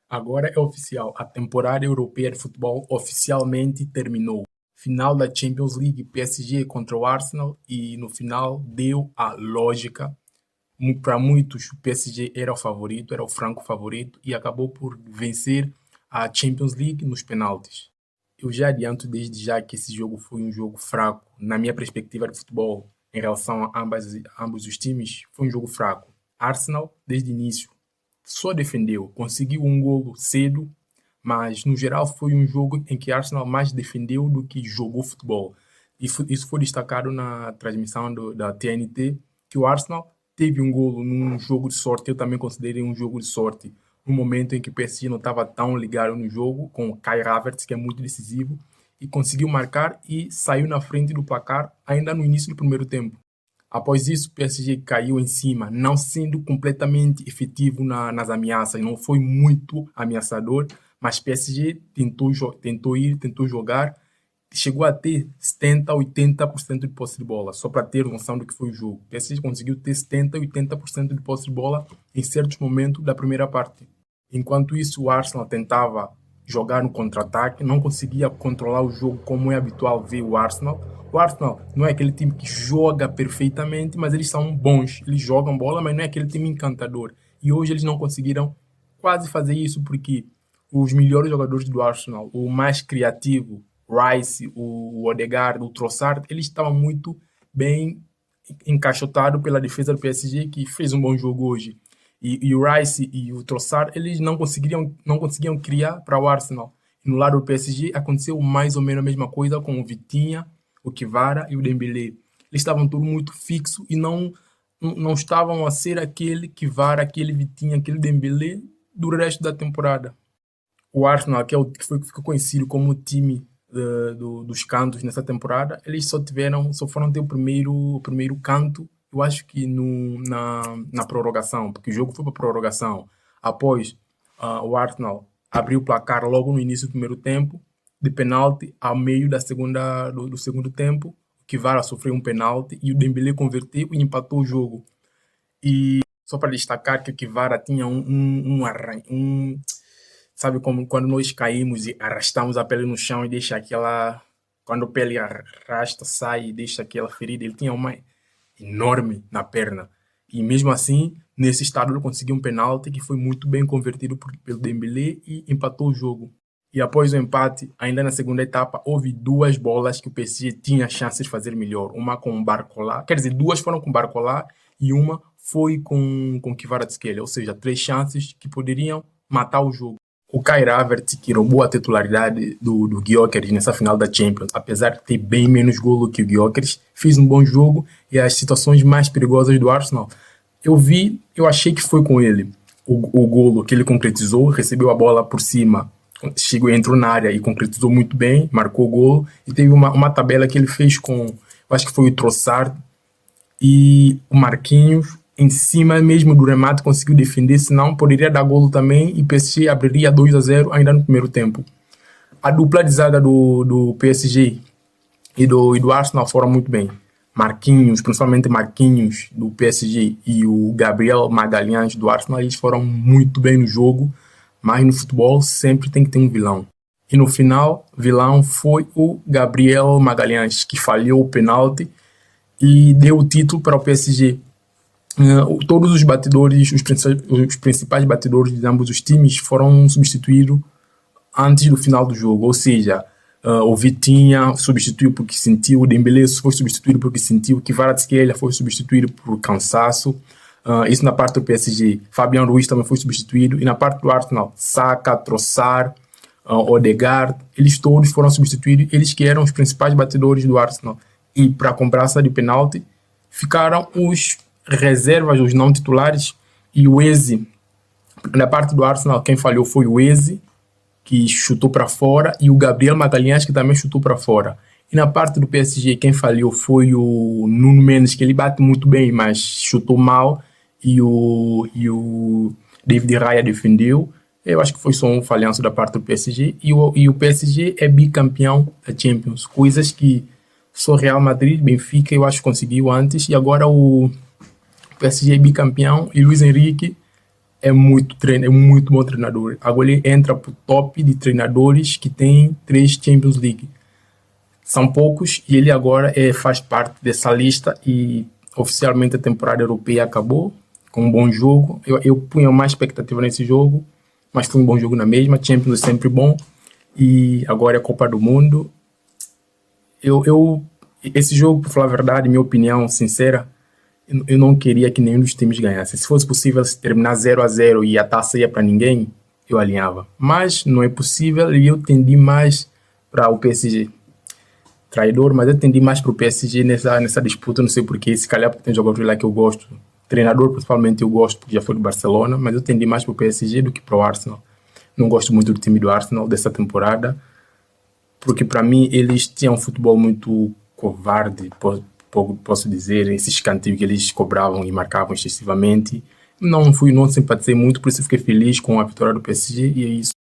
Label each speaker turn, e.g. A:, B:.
A: Agora é oficial, a temporada europeia de futebol oficialmente terminou. Final da Champions League, PSG contra o Arsenal e no final deu a lógica. Para muitos, o PSG era o favorito, era o franco favorito e acabou por vencer a Champions League nos penaltis. Eu já adianto desde já que esse jogo foi um jogo fraco. Na minha perspectiva de futebol, em relação a ambos os times, foi um jogo fraco. Arsenal, desde o início, só defendeu, conseguiu um golo cedo, mas no geral foi um jogo em que Arsenal mais defendeu do que jogou futebol. Isso foi destacado na transmissão da TNT, que o Arsenal teve um golo num jogo de sorte, eu também considerei um jogo de sorte, no momento em que o PSG não estava tão ligado no jogo, com o Kai Havertz, que é muito decisivo, e conseguiu marcar e saiu na frente do placar ainda no início do primeiro tempo. Após isso, o PSG caiu em cima, não sendo completamente efetivo nas ameaças, não foi muito ameaçador, mas o PSG tentou jogar, chegou a ter 70, 80% de posse de bola, só para ter noção do que foi o jogo. O PSG conseguiu ter 70, 80% de posse de bola em certos momentos da primeira parte. Enquanto isso, o Arsenal tentava jogar no contra-ataque, não conseguia controlar o jogo como é habitual ver o Arsenal. O Arsenal não é aquele time que joga perfeitamente, mas eles são bons, eles jogam bola, mas não é aquele time encantador. E hoje eles não conseguiram quase fazer isso porque os melhores jogadores do Arsenal, o mais criativo, Rice, o Odegaard, o Trossard, eles estavam muito bem encaixotados pela defesa do PSG, que fez um bom jogo hoje. E o Rice e o Trossard, eles não conseguiam criar para o Arsenal. E no lado do PSG, aconteceu mais ou menos a mesma coisa com o Vitinha, o Kvara e o Dembélé. Eles estavam tudo muito fixo e não estavam a ser aquele Kvara, aquele Vitinha, aquele Dembélé do resto da temporada. O Arsenal, que ficou conhecido como o time dos cantos nessa temporada, eles só foram ter o primeiro canto, eu acho que na prorrogação, porque o jogo foi para prorrogação. Após o Arsenal abriu o placar logo no início do primeiro tempo, de penalti, ao meio do segundo tempo, o Kvara sofreu um penalti e o Dembélé converteu e empatou o jogo. E só para destacar que o Kvara tinha sabe como quando nós caímos e arrastamos a pele no chão e deixa aquela. Quando a pele arrasta, sai e deixa aquela ferida, ele tinha uma enorme na perna. E mesmo assim, nesse estado, ele conseguiu um penalti que foi muito bem convertido pelo Dembélé e empatou o jogo. E após o empate, ainda na segunda etapa, houve duas bolas que o PSG tinha chances de fazer melhor. Uma com o Barcola, quer dizer, duas foram com o Barcola e uma foi com o Kvaratskhelia, ou seja, três chances que poderiam matar o jogo. O Kai Havertz, que roubou a titularidade do Gyökeres nessa final da Champions, apesar de ter bem menos golo que o Gyökeres, fez um bom jogo e as situações mais perigosas do Arsenal, eu achei que foi com ele. O golo que ele concretizou, recebeu a bola por cima, entrou na área e concretizou muito bem, marcou o golo, e teve uma tabela que ele fez com, eu acho que foi o Trossard e o Marquinhos, em cima mesmo do remate, conseguiu defender, senão poderia dar golo também e o PSG abriria 2-0 ainda no primeiro tempo. A dupla de zaga do PSG e do Arsenal foram muito bem. Marquinhos, principalmente Marquinhos do PSG e o Gabriel Magalhães do Arsenal, eles foram muito bem no jogo, mas no futebol sempre tem que ter um vilão. E no final, vilão foi o Gabriel Magalhães, que falhou o penalti e deu o título para o PSG. Todos os batedores, os principais batedores de ambos os times foram substituídos antes do final do jogo, ou seja, o Vitinha substituiu porque sentiu, o Dembélé foi substituído porque sentiu, o Kvaratskhelia foi substituído por cansaço, isso na parte do PSG. Fabian Ruiz também foi substituído, e na parte do Arsenal, Saka, Trossard, Odegaard, eles todos foram substituídos, eles que eram os principais batedores do Arsenal. E para a cobrança de penalti, ficaram os reservas, os não titulares, e o Eze. Na parte do Arsenal, quem falhou foi o Eze, que chutou para fora, e o Gabriel Magalhães, que também chutou para fora. E na parte do PSG, quem falhou foi o Nuno Mendes, que ele bate muito bem, mas chutou mal, e o David Raya defendeu. Eu acho que foi só um falhanço da parte do PSG, e o PSG é bicampeão da Champions, coisas que só Real Madrid, Benfica, eu acho que conseguiu antes, e agora o PSG é bicampeão e Luiz Henrique é muito bom treinador. Agora ele entra pro top de treinadores que tem 3 Champions League. São poucos e ele agora faz parte dessa lista e oficialmente a temporada europeia acabou com um bom jogo. Eu punha mais expectativa nesse jogo, mas foi um bom jogo na mesma. Champions é sempre bom e agora é a Copa do Mundo. Esse jogo, para falar a verdade, minha opinião sincera, eu não queria que nenhum dos times ganhasse. Se fosse possível se terminar 0-0 e a taça ia para ninguém, eu alinhava. Mas não é possível e eu tendi mais para o PSG. Traidor, mas eu tendi mais para o PSG nessa disputa, não sei porquê, se calhar porque tem jogadores lá que eu gosto. Treinador, principalmente, eu gosto porque já foi do Barcelona, mas eu tendi mais para o PSG do que para o Arsenal. Não gosto muito do time do Arsenal dessa temporada, porque para mim eles tinham um futebol muito covarde, posso dizer, esses escanteios que eles cobravam e marcavam excessivamente. Não simpatizei muito, por isso fiquei feliz com a vitória do PSG e é isso.